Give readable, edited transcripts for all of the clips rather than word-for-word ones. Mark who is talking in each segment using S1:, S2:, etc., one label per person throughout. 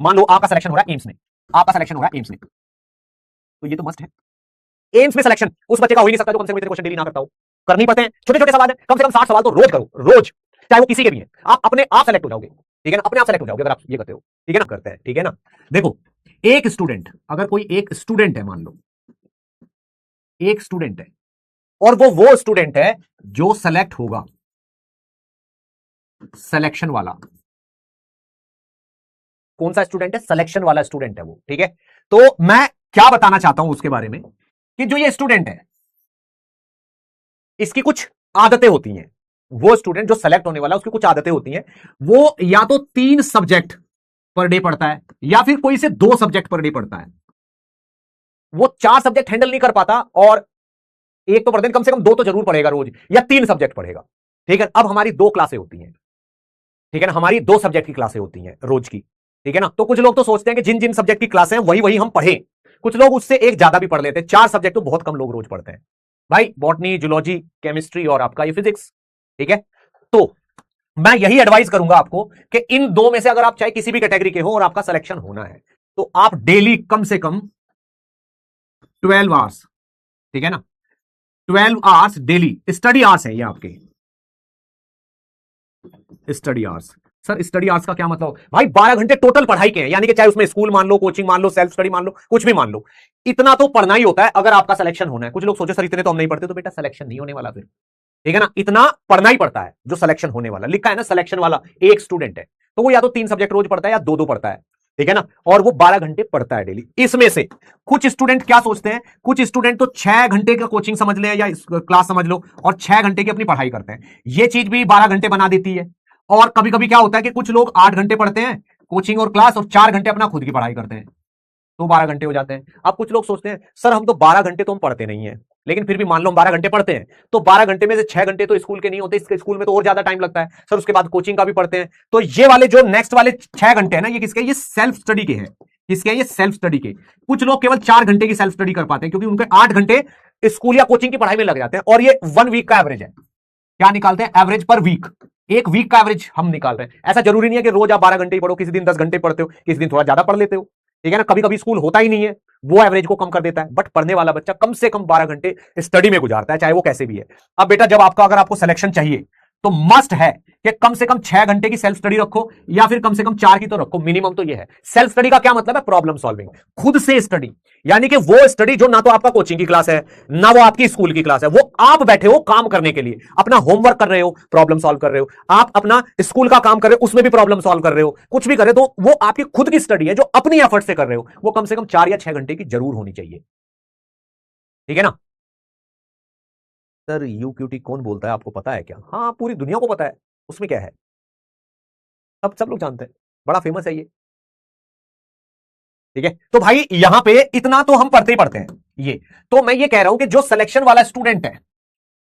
S1: मान लो आपका सिलेक्शन हो रहा है एम्स में, आपका सिलेक्शन हो रहा है एम्स में, तो ये तो मस्ट है। एम्स में सिलेक्शन उस बच्चे का हो ही नहीं सकता जो कम से कम इतने क्वेश्चन डेली ना करता हो। करनी पड़ते हैं, छोटे छोटे सवाल है, कम से कम 60 सवाल तो रोज करो, रोज, चाहे वो किसी के भी हैं। आप अपने आप सेलेक्ट हो जाओगे, ठीक है ना, अपने आप सेलेक्ट हो जाओगे अगर आप ये करते हो, ठीक है ना, करते हैं, ठीक है ना। देखो एक स्टूडेंट, अगर कोई एक स्टूडेंट है, मान लो एक स्टूडेंट है और वो स्टूडेंट है जो सेलेक्ट होगा, सिलेक्शन वाला, कौन सा स्टूडेंट है, सिलेक्शन वाला स्टूडेंट है वो, ठीक है। तो मैं क्या बताना चाहता हूं उसके बारे में कि जो ये स्टूडेंट है इसकी कुछ आदतें होती हैं, वो स्टूडेंट जो सेलेक्ट होने वाला है उसकी कुछ आदतें होती हैं। वो या तो 3 सब्जेक्ट पर डे पढ़ता है या फिर कोई से 2 सब्जेक्ट पर डे पढ़ता है। वो 4 सब्जेक्ट हैंडल नहीं कर पाता और एक तो पर दिन कम से कम 2 तो जरूर पढ़ेगा रोज, या 3 सब्जेक्ट पढ़ेगा, ठीक है। अब हमारी 2 क्लासें होती हैं, ठीक है ना, हमारी 2 सब्जेक्ट की क्लासें होती हैं रोज की, ठीक है ना। तो कुछ लोग तो सोचते हैं कि जिन जिन सब्जेक्ट की क्लासें हैं वही वही हम पढ़ें, कुछ लोग उससे एक ज्यादा भी पढ़ लेते हैं। 4 सब्जेक्ट तो बहुत कम लोग रोज पढ़ते हैं भाई, बॉटनी, जूलॉजी, केमिस्ट्री और आपका ये फिजिक्स, ठीक है। तो मैं यही एडवाइस करूंगा आपको कि इन 2 में से अगर आप चाहे किसी भी कैटेगरी के हो और आपका सिलेक्शन होना है तो आप डेली कम से कम 12 आवर्स, ठीक है ना, 12 आवर्स डेली स्टडी आवर्स है ये आपके study hours. Sir study hours का क्या मतलब भाई, 12 घंटे टोटल पढ़ाई के हैं, यानी कि चाहे उसमें स्कूल मान लो, कोचिंग मान लो, सेल्फ स्टडी मान लो, कुछ भी मान लो, इतना तो पढ़ना ही होता है अगर आपका सिलेक्शन होना है। कुछ लोग सोचे सर इतने तो हम नहीं पढ़ते, तो बेटा सिलेक्शन नहीं होने वाला फिर, ठीक है ना। इतना पढ़ना ही पड़ता है जो सिलेक्शन होने वाला, लिखा है ना सिलेक्शन वाला एक स्टूडेंट है, तो वो या तो 3 सब्जेक्ट रोज पढ़ता है या 2-2 पढ़ता है, ठीक है ना, और वो 12 घंटे पढ़ता है डेली। इसमें से कुछ स्टूडेंट क्या सोचते हैं, कुछ स्टूडेंट तो 6 घंटे का कोचिंग समझ ले या क्लास समझ लो और 6 घंटे की अपनी पढ़ाई करते हैं, ये चीज भी 12 घंटे बना देती है। और कभी कभी क्या होता है कि कुछ लोग 8 घंटे पढ़ते हैं कोचिंग और क्लास और 4 घंटे अपना खुद की पढ़ाई करते हैं, तो 12 घंटे हो जाते हैं। अब कुछ लोग सोचते हैं सर हम तो 12 घंटे तो हम पढ़ते नहीं है, लेकिन फिर भी मान लो हम 12 घंटे पढ़ते हैं, तो 12 घंटे में से 6 घंटे तो स्कूल के नहीं होते, इसके स्कूल में तो और ज्यादा टाइम लगता है सर, उसके बाद कोचिंग का भी पढ़ते हैं। तो ये वाले जो नेक्स्ट वाले 6 घंटे हैं ना, ये किसके, ये सेल्फ स्टडी के हैं, किसके, ये सेल्फ स्टडी के। कुछ लोग केवल 4 घंटे की सेल्फ स्टडी कर पाते हैं क्योंकि उनके 8 घंटे स्कूल या कोचिंग की पढ़ाई में लग जाते हैं। और ये 1 वीक का एवरेज है, क्या निकालते हैं, एवरेज पर वीक, एक वीक का एवरेज हम निकाल रहे हैं। ऐसा जरूरी नहीं है कि रोज आप 12 घंटे ही पढ़ो, किसी दिन 10 घंटे पढ़ते हो, किसी दिन थोड़ा ज्यादा पढ़ लेते हो, ठीक है ना। कभी कभी स्कूल होता ही नहीं है, वो एवरेज को कम कर देता है, बट पढ़ने वाला बच्चा कम से कम 12 घंटे स्टडी में गुजारता है, चाहे वो कैसे भी है। अब बेटा जब आपका, अगर आपको सिलेक्शन चाहिए तो मस्ट है कि कम से कम 6 घंटे की सेल्फ स्टडी रखो या फिर कम से कम 4 की तो रखो, मिनिमम तो ये है। सेल्फ स्टडी का क्या मतलब है, प्रॉब्लम सॉल्विंग, खुद से स्टडी, यानी कि वो स्टडी जो ना तो आपका कोचिंग की क्लास है ना वो आपकी स्कूल की क्लास है, वो आप बैठे हो काम करने के लिए, अपना होमवर्क कर रहे हो, प्रॉब्लम सॉल्व कर रहे हो, आप अपना स्कूल का काम कर रहे हो उसमें भी प्रॉब्लम सॉल्व कर रहे हो, कुछ भी कर रहे हो, तो वो आपकी खुद की स्टडी है जो अपनी एफर्ट से कर रहे हो, वो कम से कम 4 या 6 घंटे की जरूर होनी चाहिए, ठीक है ना। सर यूक्यूटी कौन बोलता है आपको पता है क्या, हाँ पूरी दुनिया को पता है, उसमें क्या है, सब लोग जानते हैं, बड़ा फेमस है ये, ठीक है। तो भाई यहां पे इतना तो हम पढ़ते ही पढ़ते हैं ये। तो मैं ये कह रहा हूं कि जो सिलेक्शन वाला स्टूडेंट है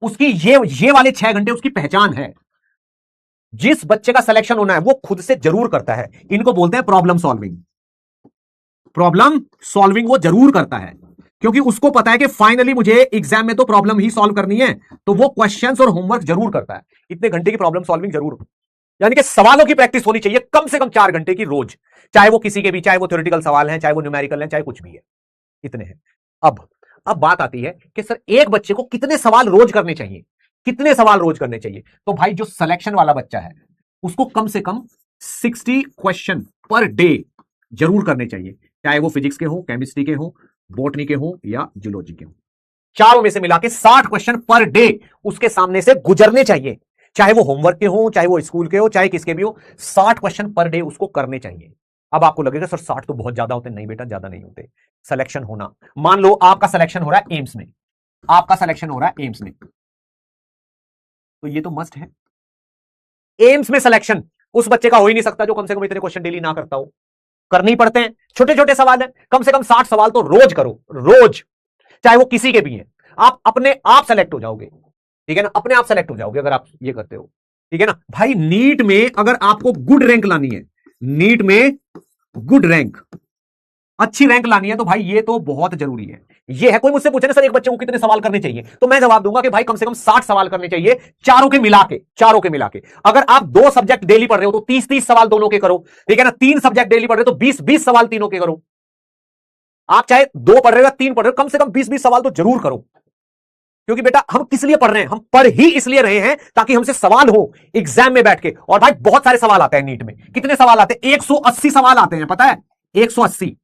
S1: उसकी ये वाले 6 घंटे उसकी पहचान है। जिस बच्चे का सिलेक्शन होना है वो खुद से जरूर करता है, इनको बोलते हैं प्रॉब्लम सॉल्विंग, प्रॉब्लम सॉल्विंग वो जरूर करता है, क्योंकि उसको पता है कि फाइनली मुझे एग्जाम में तो प्रॉब्लम ही सॉल्व करनी है, तो वो क्वेश्चंस और होमवर्क जरूर करता है, इतने घंटे की प्रॉब्लम सॉल्विंग जरूर, यानी कि सवालों की प्रैक्टिस होनी चाहिए कम से कम 4 घंटे की रोज, चाहे वो किसी के भी, चाहे वो थ्योरेटिकल सवाल हैं, चाहे वो न्यूमेरिकल हैं, चाहे कुछ भी है, इतने हैं। अब बात आती है कि सर एक बच्चे को कितने सवाल रोज करने चाहिए, कितने सवाल रोज करने चाहिए। तो भाई जो सिलेक्शन वाला बच्चा है उसको कम से कम 60 क्वेश्चन पर डे जरूर करने चाहिए, चाहे वो फिजिक्स के हो, केमिस्ट्री के हो, बॉटनी के हो या जूलॉजी के हो, चारों में से मिला के 60 क्वेश्चन पर डे उसके सामने से गुजरने चाहिए, चाहे वो होमवर्क के हो, चाहे वो स्कूल के हो, चाहे किसके भी हो, 60 क्वेश्चन पर डे उसको करने चाहिए। अब आपको लगेगा सर 60 तो बहुत ज्यादा होते हैं, नहीं बेटा ज्यादा नहीं होते। सिलेक्शन होना, मान लो आपका सिलेक्शन हो रहा है एम्स में, आपका सिलेक्शन हो रहा है एम्स में, तो ये तो मस्ट है। एम्स में सिलेक्शन उस बच्चे का हो ही नहीं सकता जो कम से कम इतने क्वेश्चन डेली ना करता हो। करनी पड़ते हैं, छोटे छोटे सवाल है, कम से कम 60 सवाल तो रोज करो, रोज, चाहे वो किसी के भी हैं। आप अपने आप सेलेक्ट हो जाओगे, ठीक है ना, अपने आप सेलेक्ट हो जाओगे अगर आप ये करते हो, ठीक है ना। भाई नीट में अगर आपको गुड रैंक लानी है, नीट में गुड रैंक, अच्छी रैंक लानी है, तो भाई ये तो बहुत जरूरी है ये है। कोई मुझसे पूछे ना सर एक बच्चे को कितने सवाल करने चाहिए, तो मैं जवाब दूंगा कि भाई कम से कम 60 सवाल करने चाहिए, चारों के मिला के, चारों के मिला के। अगर आप 2 सब्जेक्ट डेली पढ़ रहे हो तो 30-30 सवाल दोनों के करो, ठीक है ना। 3 सब्जेक्ट डेली पढ़ रहे हो तो 20-20 सवाल तीनों के करो। आप चाहे 2 पढ़ रहे हो या 3 पढ़ रहे हो, कम से कम 20-20 सवाल तो जरूर करो। क्योंकि बेटा हम किस लिए पढ़ रहे हैं, हम पढ़ ही इसलिए रहे हैं ताकि हमसे सवाल हो एग्जाम में बैठ के। और भाई बहुत सारे सवाल आते हैं नीट में। कितने सवाल आते हैं? 180 सवाल आते हैं, पता है? 180।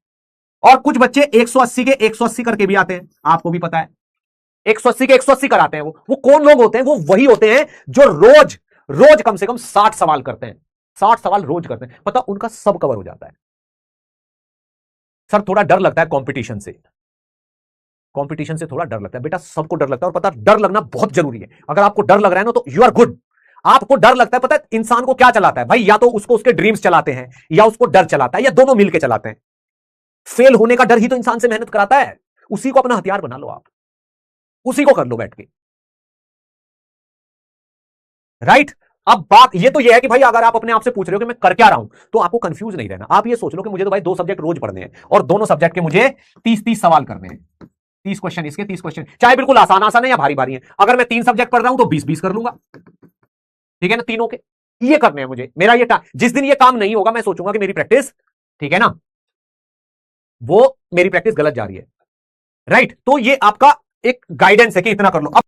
S1: और कुछ बच्चे 180 के 180 करके भी आते हैं, आपको भी पता है। 180 के 180 कराते हैं। वो कौन लोग होते हैं? वो वही होते हैं जो रोज रोज कम से कम 60 सवाल करते हैं। 60 सवाल रोज करते हैं, पता उनका सब कवर हो जाता है। सर थोड़ा डर लगता है कंपटीशन से, कंपटीशन से थोड़ा डर लगता है बेटा, सबको डर लगता है। और पता डर लगना बहुत जरूरी है। अगर आपको डर लग रहा है ना तो यू आर गुड। आपको डर लगता है, पता है इंसान को क्या चलाता है भाई? या तो उसको उसके ड्रीम्स चलाते हैं या उसको डर चलाता है, या दोनों मिलकर चलाते हैं। फेल होने का डर ही तो इंसान से मेहनत कराता है। उसी को अपना हथियार बना लो, आप उसी को कर लो बैठ के, राइट। अब बात ये तो ये है कि भाई अगर आप अपने आप से पूछ रहे हो कि मैं कर क्या रहा हूं, तो आपको कंफ्यूज नहीं रहना। आप ये सोच लो कि मुझे तो भाई 2 सब्जेक्ट रोज पढ़ने हैं और दोनों सब्जेक्ट के मुझे 30-30 सवाल करने हैं। 30 क्वेश्चन इसके, 30 क्वेश्चन, चाहे बिल्कुल आसान आसान है या भारी भारी है। अगर मैं 3 सब्जेक्ट पढ़ रहा हूं तो 20-20 कर लूंगा, ठीक है ना, तीनों के। ये करने हैं मुझे। मेरा ये जिस दिन ये काम नहीं होगा मैं सोचूंगा कि मेरी प्रैक्टिस, ठीक है ना, वो मेरी प्रैक्टिस गलत जा रही है, राइट। तो ये आपका एक गाइडेंस है कि इतना कर लो। अब